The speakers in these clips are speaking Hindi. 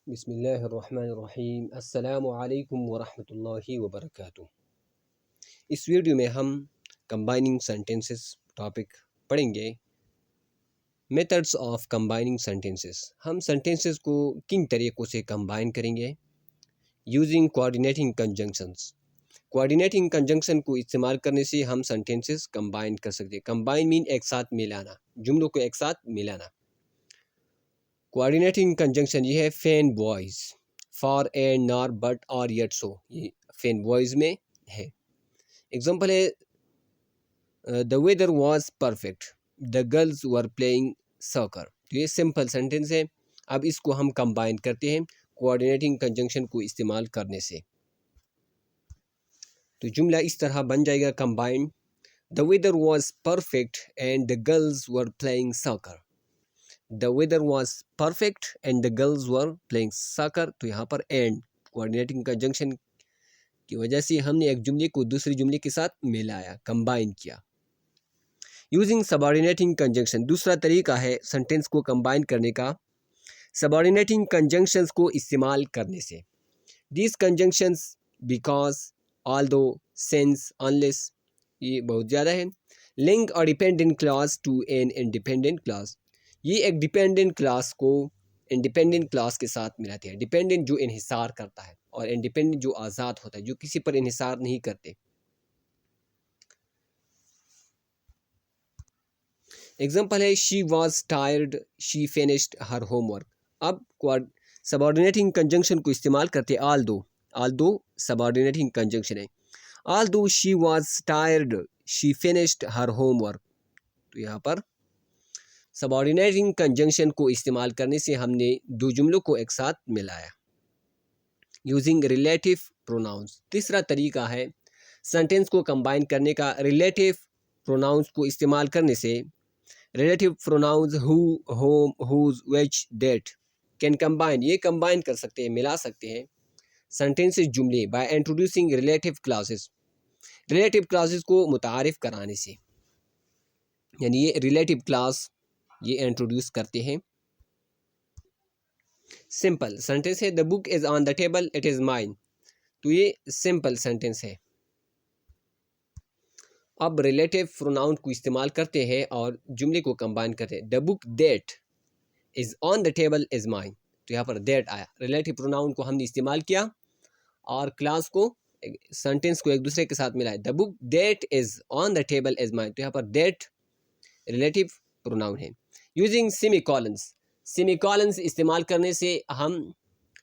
बिस्मिल्लाहिर्रहमानिर्रहीम अस्सलामु अलैकुम वरहमतुल्लाहि वबरकातुहू। इस वीडियो में हम कंबाइनिंग सेंटेंसेस टॉपिक पढ़ेंगे। मेथड्स ऑफ कंबाइनिंग सेंटेंसेस, हम सेंटेंसेस को किन तरीक़ों से कंबाइन करेंगे। Using coordinating conjunctions, coordinating conjunction को इस्तेमाल करने से हम सेंटेंसेस कंबाइन कर सकते हैं। कंबाइन मीन एक साथ मिलाना, जुमलों को एक साथ मिलाना। कोऑर्डिनेटिंग कंजंक्शन ये है fan boys, for and nor but or yet so, ये फैन बॉयज में है। एग्जांपल है the weather was perfect, the girls were playing soccer. तो ये सिंपल सेंटेंस है। अब इसको हम कंबाइन करते हैं कोऑर्डिनेटिंग कंजंक्शन को इस्तेमाल करने से। तो जुमला इस तरह बन जाएगा combined, the weather was perfect and the girls were playing soccer. The weather was perfect and the girls were playing soccer. तो यहाँ पर एंड कोऑर्डिनेटिंग कंजंक्शन की वजह से हमने एक जुमले को दूसरे जुमले के साथ मिलाया, कंबाइन किया। यूजिंग सबऑर्डिनेटिंग कंजंक्शन, दूसरा तरीका है सेंटेंस को कंबाइन करने का सबऑर्डिनेटिंग कंजंक्शंस को इस्तेमाल करने से। This conjunctions, because, although, since, unless, ये बहुत ज़्यादा है। लिंक और dependent clause to an independent clause, ये एक डिपेंडेंट क्लास को इंडिपेंडेंट क्लास के साथ मिलाते हैं। डिपेंडेंट जो इन्हिसार करता है और इंडिपेंडेंट जो आज़ाद होता है, जो किसी पर इन्हिसार नहीं करते। एग्जांपल है she was tired, she finished her homework. अब सबऑर्डिनेटिंग कंजंक्शन को इस्तेमाल करते हैं ऑल्दो। ऑल्दो सबऑर्डिनेटिंग कंजंक्शन है। Although she was tired, she finished her homework. तो यहाँ पर सबऑर्डिनेटिंग कंजंक्शन को इस्तेमाल करने से हमने दो जुमलों को एक साथ मिलाया। यूजिंग रिलेटिव प्रोनाउंस, तीसरा तरीका है सेंटेंस को कंबाइन करने का रिलेटिव प्रोनाउंस को इस्तेमाल करने से। Relative pronouns who, whom, whose, which, that can combine, ये कंबाइन कर सकते हैं, मिला सकते हैं सेंटेंसेस जुमले by introducing relative clauses, relative clauses को मुतारिफ कराने से। यानी ये रिलेटिव क्लॉज ये इंट्रोड्यूस करते हैं। सिंपल सेंटेंस है the book is on the table, it is mine. तो ये सिंपल सेंटेंस है। अब रिलेटिव प्रोनाउन को इस्तेमाल करते हैं और जुमले को कंबाइन करते हैं। The book that is on the table is mine. तो यहाँ पर दैट आया, रिलेटिव प्रोनाउन को हमने इस्तेमाल किया और क्लास को, सेंटेंस को एक दूसरे के साथ मिलाया। The book that is on the table is mine. तो यहाँ पर दैट रिलेटिव प्रोनाउन है। यूजिंग सेमीकोलंस, सेमीकोलंस इस्तेमाल करने से हम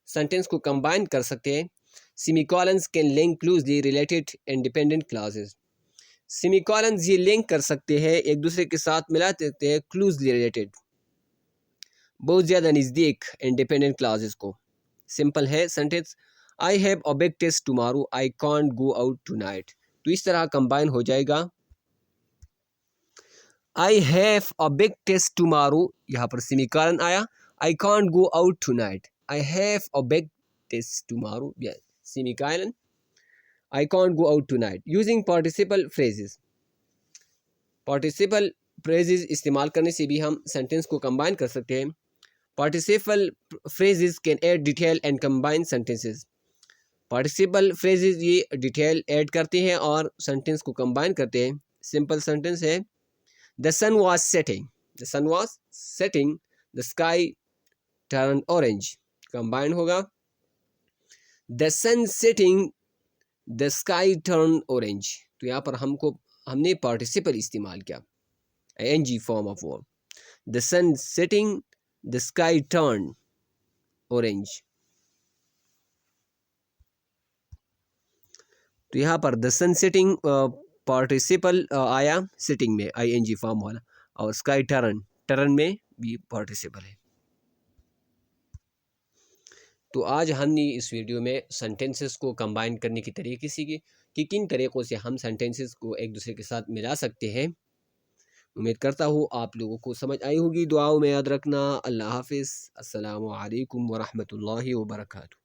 सेंटेंस को कंबाइन कर सकते हैं। Semicolons can link closely related independent clauses. Semicolons ये लिंक कर सकते हैं, एक दूसरे के साथ मिला सकते हैं क्लोजली रिलेटेड, बहुत ज़्यादा नज़दीक इंडिपेंडेंट क्लॉजेस को। सिंपल है sentence, I have a big test tomorrow, I can't go out tonight. तो इस तरह कंबाइन हो जाएगा। I have a big test tomorrow, यहाँ पर सेमीकोलन आया। I can't go out tonight, I have a big test tomorrow, semicolon, I can't go out tonight. Using participle phrases, participle phrases इस्तेमाल करने से भी हम सेंटेंस को कंबाइन कर सकते हैं। Participle phrases can add detail and combine sentences. Participle phrases ये डिटेल ऐड करते हैं और सेंटेंस को कंबाइन करते हैं। सिंपल सेंटेंस है The sun was setting. The sun was setting. The sky turned orange. Combined होगा The sun setting. The sky turned orange. तो यहाँ पर हमने पार्टिसिपल इस्तेमाल किया, ing form of verb. The sun setting. The sky turned orange. तो यहाँ पर the sun setting पार्टिसिपल आया सिटिंग में, ing फॉर्म वाला, और स्काई टर्न, टर्न में भी पार्टिसिपल है। तो आज हमने इस वीडियो में सेंटेंसेस को कंबाइन करने की तरीके सीखे कि किन तरीक़ों से हम सेंटेंसेस को एक दूसरे के साथ मिला सकते हैं। उम्मीद करता हूँ आप लोगों को समझ आई होगी। दुआओं में याद रखना। अल्लाह हाफिज़। अस्सलामु अलैकुम वरहमतुल्लाहि वबरकातुहू।